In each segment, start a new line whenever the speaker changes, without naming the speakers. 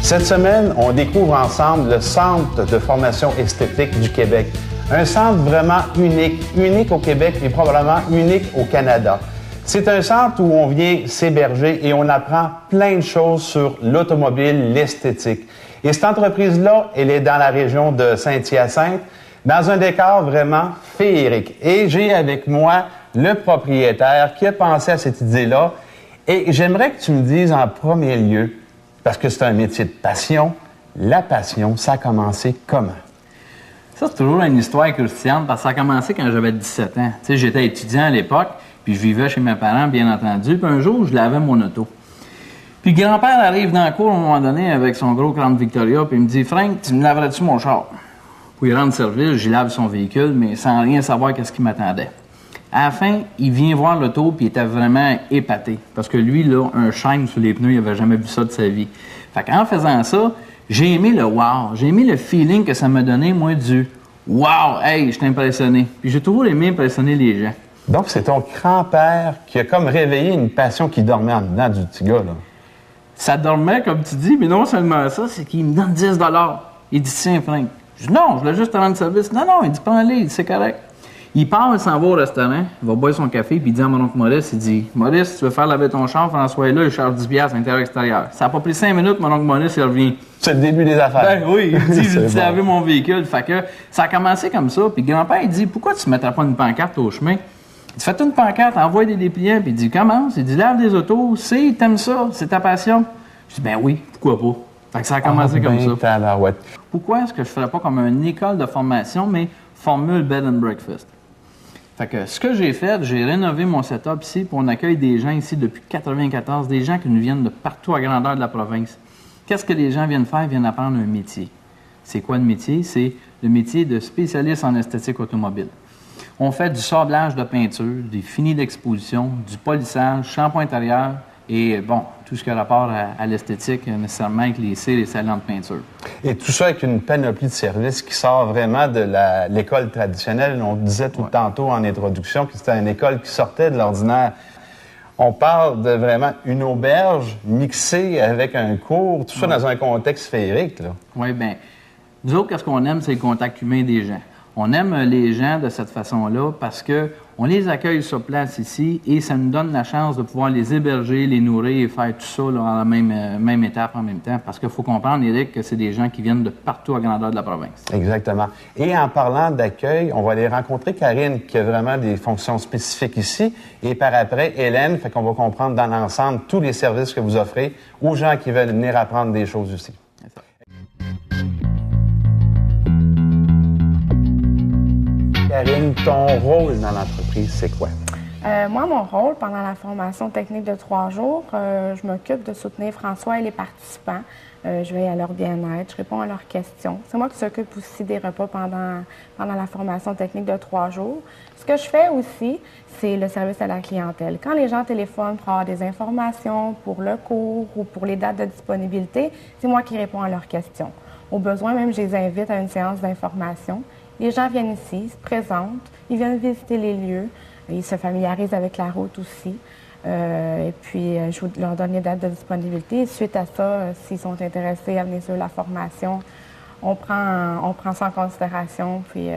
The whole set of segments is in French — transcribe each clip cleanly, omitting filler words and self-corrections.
Cette semaine, on découvre ensemble le Centre de formation esthétique du Québec. Un centre vraiment unique au Québec et probablement unique au Canada. C'est un centre où on vient s'héberger et on apprend plein de choses sur l'automobile, l'esthétique. Et cette entreprise-là, elle est dans la région de Saint-Hyacinthe, dans un décor vraiment féerique. Et j'ai avec moi le propriétaire qui a pensé à cette idée-là. Et j'aimerais que tu me dises en premier lieu, parce que c'est un métier de passion, la passion, ça a commencé comment?
Ça, c'est toujours une histoire croustillante parce que ça a commencé quand j'avais 17 ans. Tu sais, j'étais étudiant à l'époque, puis je vivais chez mes parents, bien entendu. Puis un jour, je lavais mon auto. Puis grand-père arrive dans la cour à un moment donné avec son gros Crown Victoria, puis il me dit « Frank, tu me laverais-tu mon char? » Pour y rendre service, j'y lave son véhicule, mais sans rien savoir qu'est-ce qui m'attendait. À la fin, il vient voir l'auto, puis il était vraiment épaté. Parce que lui, là, un chêne sur les pneus, il n'avait jamais vu ça de sa vie. Fait qu'en faisant ça, j'ai aimé le wow. J'ai aimé le feeling que ça m'a donné, moi, du wow, hey, je t'ai impressionné. Puis j'ai toujours aimé impressionner les gens.
Donc, c'est ton grand-père qui a comme réveillé une passion qui dormait en dedans du petit gars, là.
Ça dormait, comme tu dis, mais non seulement ça, c'est qu'il me donne 10 $. Il dit, tiens, Frank. Je dis, non, je voulais juste te rendre service. Non, il dit, prends-les, c'est correct. Il part, il s'en va au restaurant, il va boire son café, puis il dit à mon oncle Maurice, il dit, Maurice, tu veux faire laver ton char, François est là, il charge 10 $ intérieur-extérieur. Ça n'a pas pris 5 minutes, mon oncle Maurice, il revient.
C'est le début des affaires.
Ben oui, il dit, j'ai
bon.
lavé mon véhicule. Fait que ça a commencé comme ça, puis grand-père, il dit, pourquoi tu ne mettrais pas une pancarte au chemin? Il dit, fais-toi une pancarte, envoie des dépliants, puis il dit, commence, il dit, lave des autos, t'aimes ça, c'est ta passion. Je dis, ben oui, pourquoi pas? Fait que ça a commencé comme ça.
Tabarouette.
Pourquoi est-ce que je ne ferais pas comme une école de formation, mais formule bed and breakfast? Fait que ce que j'ai fait, j'ai rénové mon setup ici, puis on accueille des gens ici depuis 1994, des gens qui nous viennent de partout à grandeur de la province. Qu'est-ce que les gens viennent faire? Ils viennent apprendre un métier. C'est quoi le métier? C'est le métier de spécialiste en esthétique automobile. On fait du sablage de peinture, des finis d'exposition, du polissage, shampoing intérieur et, bon, tout ce qui a rapport à l'esthétique, nécessairement avec les cires et les salons de peinture.
Et tout ça avec une panoplie de services qui sort vraiment de l'école traditionnelle. On disait tout tantôt en introduction que c'était une école qui sortait de l'ordinaire. On parle de vraiment une auberge mixée avec un cours, tout ça dans un contexte féerique, là.
Oui, bien, nous autres, qu'est-ce qu'on aime, c'est le contact humain des gens. On aime les gens de cette façon-là parce qu'on les accueille sur place ici et ça nous donne la chance de pouvoir les héberger, les nourrir et faire tout ça là, à la même étape en même temps. Parce qu'il faut comprendre, Éric, que c'est des gens qui viennent de partout à grandeur de la province.
Exactement. Et en parlant d'accueil, on va aller rencontrer Karine qui a vraiment des fonctions spécifiques ici. Et par après, Hélène, fait qu'on va comprendre dans l'ensemble tous les services que vous offrez aux gens qui veulent venir apprendre des choses ici. Karine, ton rôle dans l'entreprise, c'est quoi?
Moi, mon rôle pendant la formation technique de 3 jours, je m'occupe de soutenir François et les participants. Je veille à leur bien-être, je réponds à leurs questions. C'est moi qui s'occupe aussi des repas pendant la formation technique de 3 jours. Ce que je fais aussi, c'est le service à la clientèle. Quand les gens téléphonent pour avoir des informations pour le cours ou pour les dates de disponibilité, c'est moi qui réponds à leurs questions. Au besoin, même, je les invite à une séance d'information. Les gens viennent ici, se présentent, ils viennent visiter les lieux, ils se familiarisent avec la route aussi. Et puis, je leur donne les dates de disponibilité. Et suite à ça, s'ils sont intéressés à venir sur la formation, on prend ça en considération. Puis,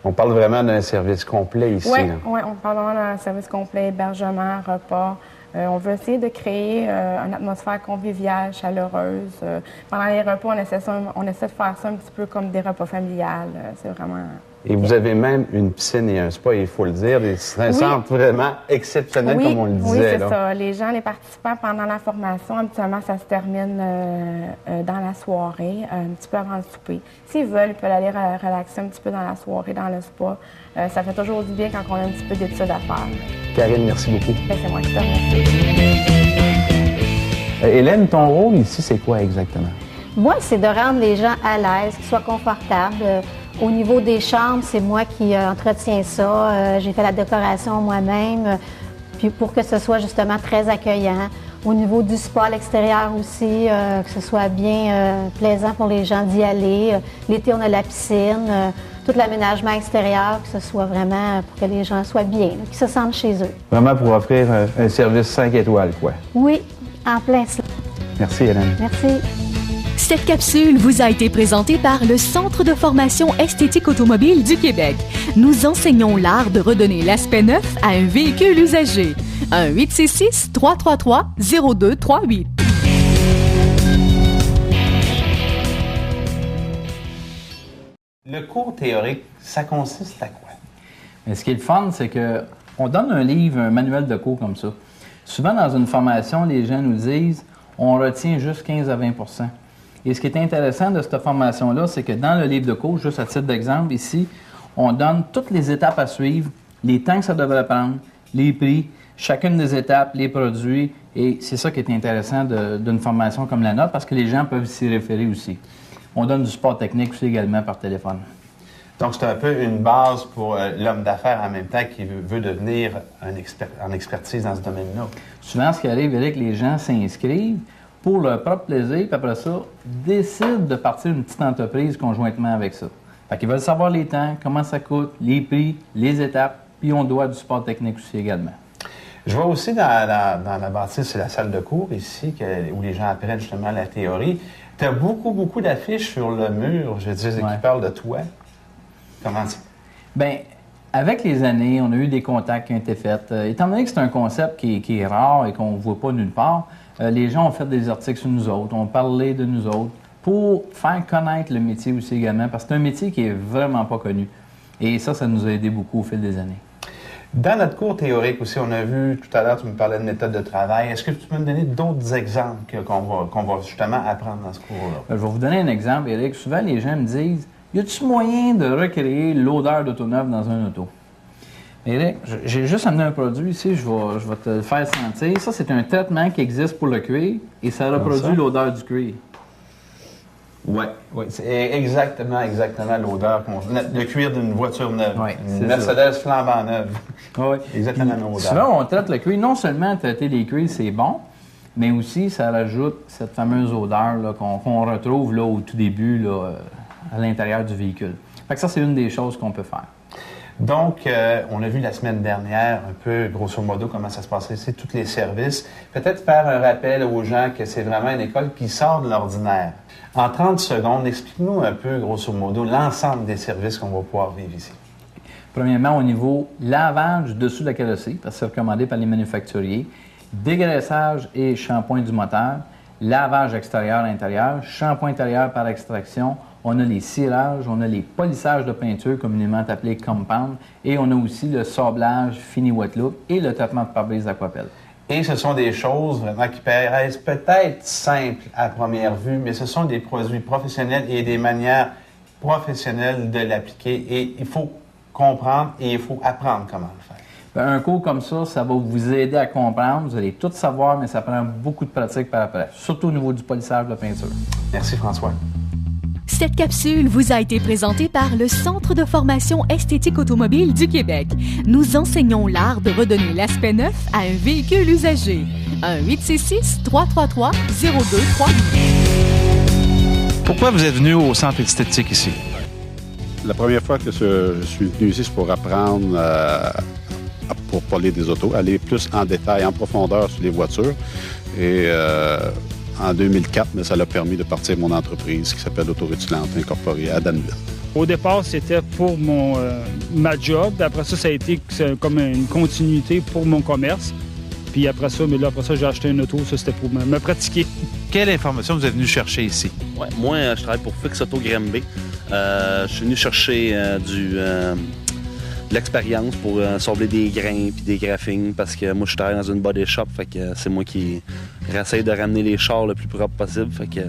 on parle vraiment d'un service complet ici.
Oui, on parle vraiment d'un service complet, hébergement, repas. On veut essayer de créer une atmosphère conviviale, chaleureuse. Pendant les repas, on essaie de faire ça un petit peu comme des repas familiales. C'est vraiment...
Et vous avez même une piscine et un spa, il faut le dire. C'est un centre vraiment exceptionnel, comme on le disait.
Oui, c'est
là.
ça. Les gens, les participants, pendant la formation, habituellement, ça se termine dans la soirée, un petit peu avant le souper. S'ils veulent, ils peuvent aller relaxer un petit peu dans la soirée, dans le spa. Ça fait toujours du bien quand on a un petit peu d'études à faire.
Karine, merci beaucoup.
Bien, c'est moi qui te remercie.
Hélène, ton rôle ici, c'est quoi exactement?
Moi, c'est de rendre les gens à l'aise, qu'ils soient confortables. Au niveau des chambres, c'est moi qui entretiens ça. J'ai fait la décoration moi-même, puis pour que ce soit justement très accueillant. Au niveau du spa à l'extérieur aussi, que ce soit bien plaisant pour les gens d'y aller. L'été, on a la piscine, tout l'aménagement extérieur, que ce soit vraiment pour que les gens soient bien, là, qu'ils se sentent chez eux.
Vraiment pour offrir un service 5 étoiles, quoi.
Oui, en plein cela.
Merci, Hélène.
Merci.
Cette capsule vous a été présentée par le Centre de formation esthétique automobile du Québec. Nous enseignons l'art de redonner l'aspect neuf à un véhicule usagé. 1-866-333-0238.
Le cours théorique, ça consiste à quoi?
Mais ce qui est le fun, c'est qu'on donne un livre, un manuel de cours comme ça. Souvent, dans une formation, les gens nous disent on retient juste 15 à 20 %. Et ce qui est intéressant de cette formation-là, c'est que dans le livre de cours, juste à titre d'exemple, ici, on donne toutes les étapes à suivre, les temps que ça devrait prendre, les prix, chacune des étapes, les produits. Et c'est ça qui est intéressant d'une formation comme la nôtre, parce que les gens peuvent s'y référer aussi. On donne du support technique aussi également par téléphone.
Donc, c'est un peu une base pour l'homme d'affaires en même temps qui veut devenir un expert en expertise dans ce domaine-là.
Souvent, ce qui arrive, c'est que les gens s'inscrivent pour leur propre plaisir, puis après ça, décident de partir une petite entreprise conjointement avec ça. Fait qu'ils veulent savoir les temps, comment ça coûte, les prix, les étapes, puis on doit du support technique aussi également.
Je vois aussi dans la bâtisse, c'est la salle de cours ici, où les gens apprennent justement la théorie. Tu as beaucoup d'affiches sur le mur, je dis, qui parlent de toi. Comment ça? Bien,
avec les années, on a eu des contacts qui ont été faits. Étant donné que c'est un concept qui est rare et qu'on ne voit pas nulle part, les gens ont fait des articles sur nous autres, ont parlé de nous autres pour faire connaître le métier aussi également, parce que c'est un métier qui est vraiment pas connu. Et ça nous a aidé beaucoup au fil des années.
Dans notre cours théorique aussi, on a vu tout à l'heure, tu me parlais de méthode de travail. Est-ce que tu peux me donner d'autres exemples qu'on va justement apprendre dans ce cours-là?
Je vais vous donner un exemple, Éric. Souvent, les gens me disent « Y a-t-il moyen de recréer l'odeur d'auto-neuf dans un auto? » Éric, j'ai juste amené un produit ici, je vais te le faire sentir. Ça, c'est un traitement qui existe pour le cuir et ça reproduit l'odeur du cuir.
Oui, c'est exactement l'odeur le cuir d'une voiture neuve.
Ouais,
une Mercedes flambant neuve.
Oui.
Exactement la même odeur.
Souvent, on traite le cuir. Non seulement traiter les cuirs, c'est bon, mais aussi ça rajoute cette fameuse odeur là, qu'on retrouve là, au tout début là, à l'intérieur du véhicule. Fait que ça, c'est une des choses qu'on peut faire.
Donc, on a vu la semaine dernière un peu, grosso modo, comment ça se passait ici, tous les services. Peut-être faire un rappel aux gens que c'est vraiment une école qui sort de l'ordinaire. En 30 secondes, explique-nous un peu, grosso modo, l'ensemble des services qu'on va pouvoir vivre ici.
Premièrement, au niveau lavage du dessous de la carrosserie, parce que c'est recommandé par les manufacturiers, dégraissage et shampoing du moteur, lavage extérieur-intérieur, shampoing intérieur par extraction, on a les cirages, on a les polissages de peinture, communément appelés compound, et on a aussi le sablage fini wet look et le traitement de pare-brise Aquapel.
Et ce sont des choses vraiment qui paraissent peut-être simples à première vue, mais ce sont des produits professionnels et des manières professionnelles de l'appliquer. Et il faut comprendre et il faut apprendre comment le faire.
Bien, un cours comme ça va vous aider à comprendre. Vous allez tout savoir, mais ça prend beaucoup de pratique par après, surtout au niveau du polissage de peinture.
Merci François.
Cette capsule vous a été présentée par le Centre de formation esthétique automobile du Québec. Nous enseignons l'art de redonner l'aspect neuf à un véhicule usagé. 1-866-333-0238.
Pourquoi vous êtes venu au Centre esthétique ici?
La première fois que je suis venu ici, c'est pour apprendre pour parler des autos, aller plus en détail, en profondeur sur les voitures. Et en 2004, mais ça l'a permis de partir mon entreprise qui s'appelle Autorutilante Incorporée à Danville.
Au départ, c'était pour ma job. Après ça, ça a été comme une continuité pour mon commerce. Puis après ça, j'ai acheté une auto. Ça, c'était pour me pratiquer.
Quelle information vous êtes venu chercher ici?
Ouais, moi, je travaille pour Fix Auto Granby. Je suis venu chercher de l'expérience pour sabler des grains puis des graphings parce que moi, je travaille dans une body shop. Fait que c'est moi qui essaye de ramener les chars le plus propre possible. Fait que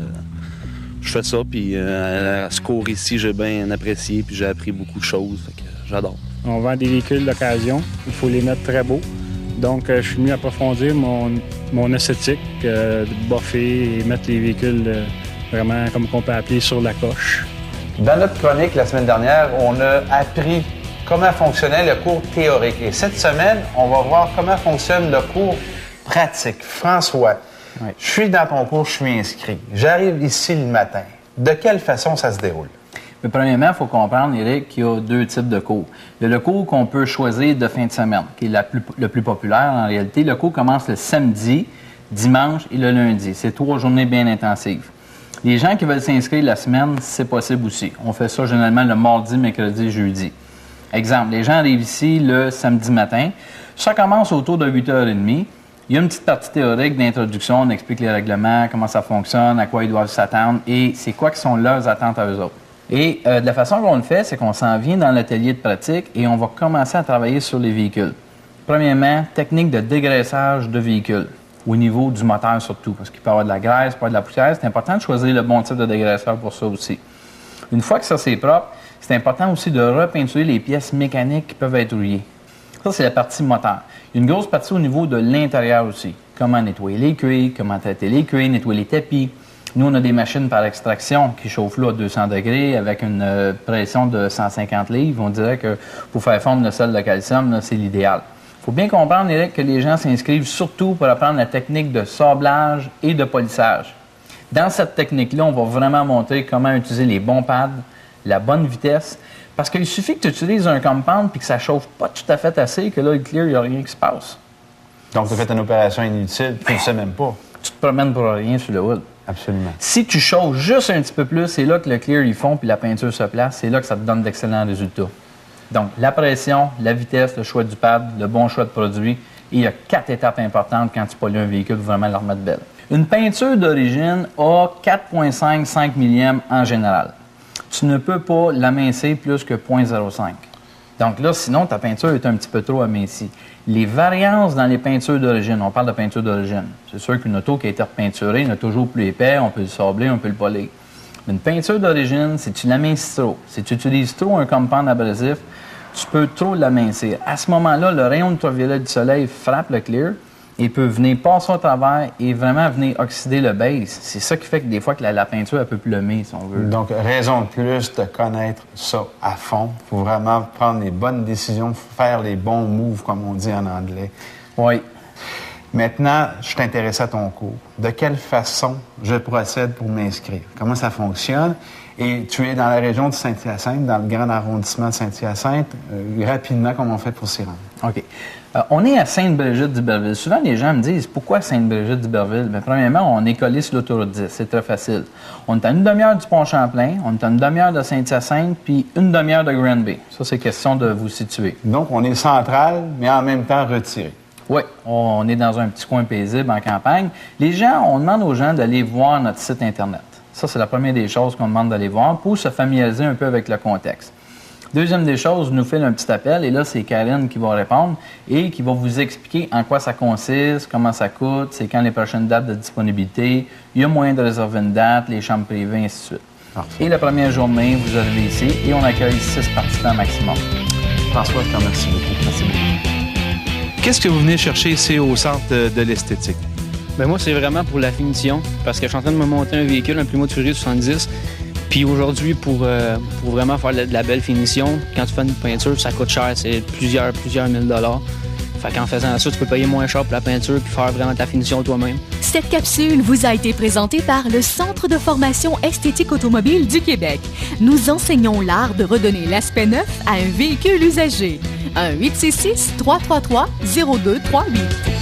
je fais ça. Puis à ce cours ici, j'ai bien apprécié puis j'ai appris beaucoup de choses. Fait que j'adore.
On vend des véhicules d'occasion. Il faut les mettre très beaux. Donc, je suis venu approfondir mon esthétique, de boffer et mettre les véhicules vraiment, comme on peut appeler, sur la coche.
Dans notre chronique la semaine dernière, on a appris comment fonctionnait le cours théorique. Et cette semaine, on va voir comment fonctionne le cours pratique. François, je suis dans ton cours, je suis inscrit. J'arrive ici le matin. De quelle façon ça se déroule?
Mais premièrement, il faut comprendre, Éric, qu'il y a deux types de cours. Il y a le cours qu'on peut choisir de fin de semaine, qui est le plus populaire en réalité. Le cours commence le samedi, dimanche et le lundi. C'est 3 journées bien intensives. Les gens qui veulent s'inscrire la semaine, c'est possible aussi. On fait ça généralement le mardi, mercredi, jeudi. Exemple, les gens arrivent ici le samedi matin. Ça commence autour de 8h30. Il y a une petite partie théorique d'introduction. On explique les règlements, comment ça fonctionne, à quoi ils doivent s'attendre et c'est quoi qui sont leurs attentes à eux autres. Et de la façon qu'on le fait, c'est qu'on s'en vient dans l'atelier de pratique et on va commencer à travailler sur les véhicules. Premièrement, technique de dégraissage de véhicules, au niveau du moteur surtout, parce qu'il peut y avoir de la graisse, il peut y avoir de la poussière. C'est important de choisir le bon type de dégraisseur pour ça aussi. Une fois que ça c'est propre, c'est important aussi de repeinturer les pièces mécaniques qui peuvent être rouillées. Ça, c'est la partie moteur. Il y a une grosse partie au niveau de l'intérieur aussi. Comment nettoyer les cuirs, comment traiter les cuirs, nettoyer les tapis. Nous, on a des machines par extraction qui chauffent là à 200 degrés avec une pression de 150 livres. On dirait que pour faire fondre le sel de calcium, là, c'est l'idéal. Il faut bien comprendre, Éric, que les gens s'inscrivent surtout pour apprendre la technique de sablage et de polissage. Dans cette technique-là, on va vraiment montrer comment utiliser les bons pads, la bonne vitesse, parce qu'il suffit que tu utilises un compound puis que ça chauffe pas tout à fait assez, que là, le clear, il n'y a rien qui se passe.
Donc, tu as fait une opération inutile, tu ne le sais même pas.
Tu te promènes pour rien sur le wood.
Absolument.
Si tu chauffes juste un petit peu plus, c'est là que le clear, il fond puis la peinture se place. C'est là que ça te donne d'excellents résultats. Donc, la pression, la vitesse, le choix du pad, le bon choix de produit. Et il y a 4 étapes importantes quand tu pollues un véhicule pour vraiment le remettre belle. Une peinture d'origine a 4,5 milliemes en général. Tu ne peux pas l'amincir plus que 0,05. Donc là, sinon, ta peinture est un petit peu trop amincie. Les variances dans les peintures d'origine, on parle de peinture d'origine. C'est sûr qu'une auto qui a été repeinturée, il y en a toujours plus épais, on peut le sabler, on peut le polir. Mais une peinture d'origine, si tu l'amincis trop, si tu utilises trop un compound abrasif, tu peux trop l'amincir. À ce moment-là, le rayon ultraviolet du soleil frappe le clear et peut venir passer au travers et vraiment venir oxyder le base. C'est ça qui fait que des fois que la peinture elle peut plumer, si on veut.
Donc, raison de plus de connaître ça à fond. Il faut vraiment prendre les bonnes décisions, faire les bons moves, comme on dit en anglais.
Oui.
Maintenant, je suis intéressé à ton cours. De quelle façon je procède pour m'inscrire? Comment ça fonctionne? Et tu es dans la région de Saint-Hyacinthe, dans le grand arrondissement de Saint-Hyacinthe. Rapidement, comment on fait pour s'y rendre?
OK. On est à Sainte-Brigitte-d'Iberville. Souvent, les gens me disent, pourquoi Sainte-Brigitte-d'Iberville? Bien, premièrement, on est collé sur l'autoroute 10. C'est très facile. On est à une demi-heure du Pont-Champlain, on est à une demi-heure de Saint-Hyacinthe, puis une demi-heure de Granby. Ça, c'est question de vous situer.
Donc, on est central, mais en même temps retiré.
Oui, on est dans un petit coin paisible en campagne. Les gens, on demande aux gens d'aller voir notre site Internet. Ça, c'est la première des choses qu'on demande d'aller voir pour se familiariser un peu avec le contexte. Deuxième des choses, nous fait un petit appel et là, c'est Karine qui va répondre et qui va vous expliquer en quoi ça consiste, comment ça coûte, c'est quand les prochaines dates de disponibilité, il y a moyen de réserver une date, les chambres privées, ainsi de suite. Parfait. Et la première journée, vous arrivez ici et on accueille 6 participants maximum.
François, je te remercie beaucoup. Merci beaucoup.
Qu'est-ce que vous venez chercher ici au Centre de l'esthétique?
Bien, moi, c'est vraiment pour la finition, parce que je suis en train de me monter un véhicule, un Plymouth Fury 70. Puis aujourd'hui, pour vraiment faire de la belle finition, quand tu fais une peinture, ça coûte cher, c'est plusieurs mille dollars. Fait qu'en faisant ça, tu peux payer moins cher pour la peinture puis faire vraiment ta finition toi-même.
Cette capsule vous a été présentée par le Centre de formation esthétique automobile du Québec. Nous enseignons l'art de redonner l'aspect neuf à un véhicule usagé. 1-866-333-0238.